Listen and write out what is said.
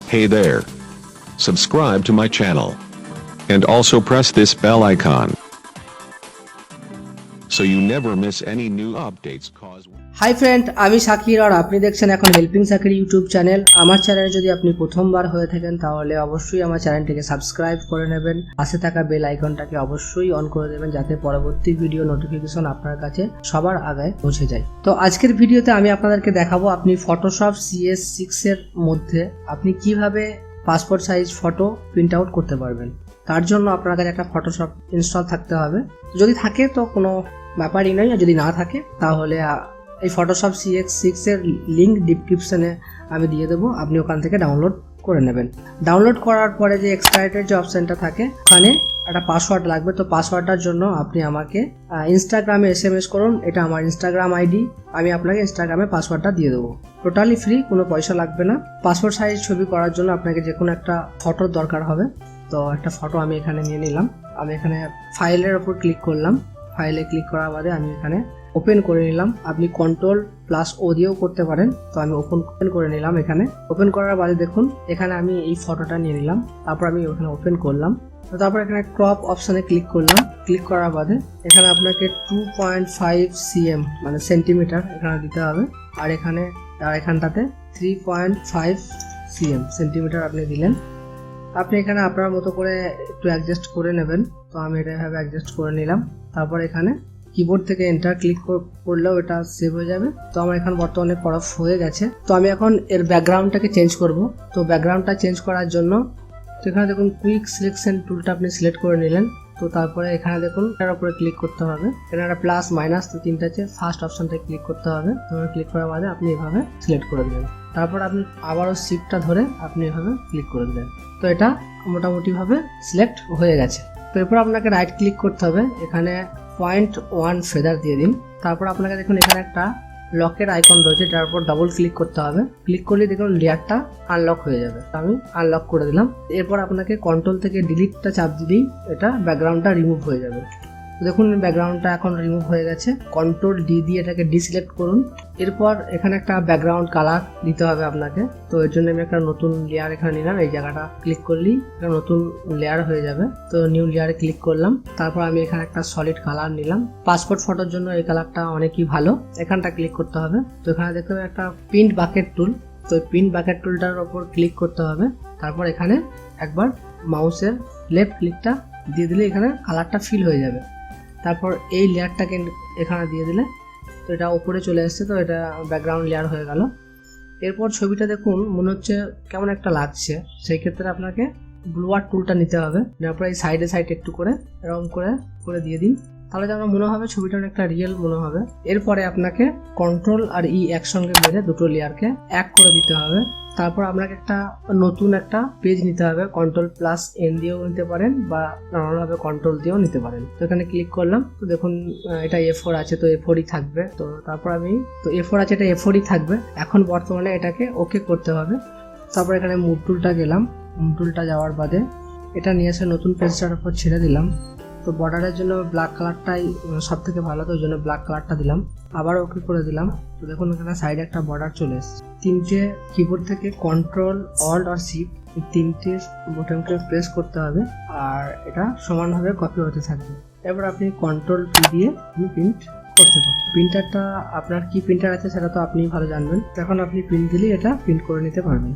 Hey there. Subscribe to my channel. And also press this bell icon, so you never miss any new updates. Hi friend, আমি সাকির আর আপনি দেখছেন এখন helping Shakir YouTube channel. আমার চ্যানেলে যদি আপনি প্রথমবার হয়ে থাকেন তাহলে অবশ্যই আমার চ্যানেলটিকে সাবস্ক্রাইব করে নেবেন, পাশে থাকা বেল আইকনটাকে অবশ্যই অন করে দেবেন যাতে পরবর্তী ভিডিও নোটিফিকেশন আপনার কাছে সবার আগে পৌঁছে যায়। তো আজকের ভিডিওতে আমি আপনাদেরকে দেখাবো আপনি ফটোশপ CS6 এর মধ্যে আপনি কিভাবে passport size photo print out করতে পারবেন। তার জন্য আপনার কাছে একটা ফটোশপ ইনস্টল থাকতে হবে। যদি থাকে তো কোনো ব্যাপারই নয়, আর যদি না থাকে তাহলে এই ফটোশপ CS6 এর লিঙ্ক ডিসক্রিপশনে আমি দিয়ে দেবো, আপনি ওখান থেকে ডাউনলোড করে নেবেন। ডাউনলোড করার পরে যে এক্সট্রাক্টের যে অপশানটা থাকে ওখানে একটা পাসওয়ার্ড লাগবে। তো পাসওয়ার্ডটার জন্য আপনি আমাকে ইনস্টাগ্রামে SMS করুন, এটা আমার ইনস্টাগ্রাম আইডি, আমি আপনাকে ইনস্টাগ্রামে পাসওয়ার্ডটা দিয়ে দেবো। টোটালি ফ্রি, কোনো পয়সা লাগবে না। পাসপোর্ট সাইজ ছবি করার জন্য আপনাকে যে কোনো একটা ফটোর দরকার হবে। তো একটা ফটো আমি এখানে নিয়ে নিলাম। আমি এখানে ফাইলের ওপর ক্লিক করলাম। ফাইলে ক্লিক করার বাদে আমি এখানে ওপেন করে নিলাম। আপনি Ctrl+O দিয়েও করতে পারেন। তো আমি ওপেন করে নিলাম। এখানে ওপেন করার বাদে দেখুন এখানে আমি এই ফটোটা নিয়ে নিলাম। তারপর আমি ওখানে ওপেন করলাম। তো তারপর এখানে ক্রপ অপশানে ক্লিক করলাম। ক্লিক করার বাদে এখানে আপনাকে 2.5 cm মানে সেন্টিমিটার এখানে দিতে হবে। আর এখানটাতে 3.5 cm সেন্টিমিটার আপনি দিলেন। আপনি এখানে আপনার মতো করে একটু অ্যাডজাস্ট করে নেবেন। তো আমি এটা এভাবে অ্যাডজাস্ট করে নিলাম। তারপর এখানে কিবোর্ড থেকে এন্টার ক্লিক করলেও এটা সেভ হয়ে যাবে। তো আমার এখন বর্তমানে করা হয়ে গেছে। তো আমি এখন এর ব্যাকগ্রাউন্ডটাকে চেঞ্জ করব। তো ব্যাকগ্রাউন্ডটা চেঞ্জ করার জন্য তো এখানে দেখুন কুইক সিলেকশন টুলটা আপনি সিলেক্ট করে নিলেন। তো তারপরে এখানে দেখুন এটার উপরে ক্লিক করতে হবে। এখানে একটা প্লাস মাইনাস তো তিনটা আছে, ফার্স্ট অপশনটায় ক্লিক করতে হবে। তো ক্লিক করার বাদে আপনি এভাবে সিলেক্ট করে দেবেন। তারপর আপনি আবারও শিফটটা ধরে আপনি এভাবে ক্লিক করে দেবেন। তো এটা মোটামুটিভাবে সিলেক্ট হয়ে গেছে। তো এরপর আপনাকে রাইট ক্লিক করতে হবে, এখানে 0.1 ফেদার দিয়ে দিন। তারপর আপনাকে দেখুন এখানে একটা লকের আইকন রয়েছে, যার উপর ডাবল ক্লিক করতে হবে। ক্লিক করলে দেখুন লেয়ারটা আনলক হয়ে যাবে। আমি আনলক করে দিলাম। এরপর আপনাকে কন্ট্রোল থেকে ডিলিটটা চাপ দিলেই এটা ব্যাকগ্রাউন্ডটা রিমুভ হয়ে যাবে। দেখুন ব্যাকগ্রাউন্ডটা এখন রিমুভ হয়ে গেছে। Ctrl+D দিয়ে এটাকে ডিসিলেক্ট করুন। এরপর এখানে একটা ব্যাকগ্রাউন্ড কালার দিতে হবে আপনাকে। তো এর জন্য আমি একটা নতুন লেয়ার এখানে নিলাম। এই জায়গাটা ক্লিক করলেই একটা নতুন লেয়ার হয়ে যাবে। তো নিউ লেয়ারে ক্লিক করলাম। তারপর আমি এখানে একটা সলিড কালার নিলাম। পাসপোর্ট ফটোর জন্য এই কালারটা অনেকই ভালো। এখানটা ক্লিক করতে হবে। তো এখানে দেখতে হবে একটা প্রিন্ট বাকেট টুল। তো প্রিন্ট বাকেট টুলটার ওপর ক্লিক করতে হবে। তারপর এখানে একবার মাউসের লেফট ক্লিকটা দিয়ে দিলে এখানে কালারটা ফিল হয়ে যাবে। তারপর এই লেয়ারটাকে এখানে দিয়ে দিলে তো এটা উপরে চলে আসছে। তো এটা ব্যাকগ্রাউন্ড লেয়ার হয়ে গেল। এরপর ছবিটা দেখুন মনে হচ্ছে কেমন একটা লাগছে, সেই ক্ষেত্রে আপনাকে ব্লুয়ার টুলটা নিতে হবে। তারপর এই সাইডে একটু করে এরকম করে দিয়ে দিন, তাহলে যেন মনে হবে ছবিটা অনেকটা রিয়েল মনে হবে। এরপরে আপনাকে Ctrl আর E একসঙ্গে মেরে দুটো লেয়ারকে এক করে দিতে হবে। তারপর আপনাকে নতুন একটা পেজ নিতে হবে। Ctrl+N দিয়েও নিতে পারেন বা নর্মালভাবে কন্ট্রোল দিয়েও নিতে পারেন। তো এখানে ক্লিক করলাম। তো দেখুন এটা A4 আছে, তো A4ই থাকবে। তো তারপর তো A4 আছে, এটা A4ই থাকবে। এখন বর্তমানে এটাকে ওকে করতে হবে। তারপর এখানে মুভ টুলটা গেলাম। মুভ টুলটা যাওয়ার বাদে এটা নিয়ে এসে নতুন পেজটার উপর ছেড়ে দিলাম। তো বর্ডারের জন্য ব্ল্যাক কালারটাই সব থেকে ভালো, তো ওই জন্য ব্ল্যাক কালারটা দিলাম। আবার ওকে করে দিলাম। তো দেখুন এখানে সাইডে একটা বর্ডার চলে এসেছে। তিনটে কিবোর্ড থেকে Ctrl, Alt আর Shift এই তিনটে বোতামকে প্রেস করতে হবে আর এটা সমানভাবে কপি হতে থাকবে। এবার আপনি Ctrl+P দিয়ে প্রিন্ট করতে পারেন। প্রিন্টারটা আপনার কি প্রিন্টার আছে সেটা তো আপনি ভালো জানবেন। এখন আপনি প্রিন্ট দিলেই এটা প্রিন্ট করে নিতে পারবেন।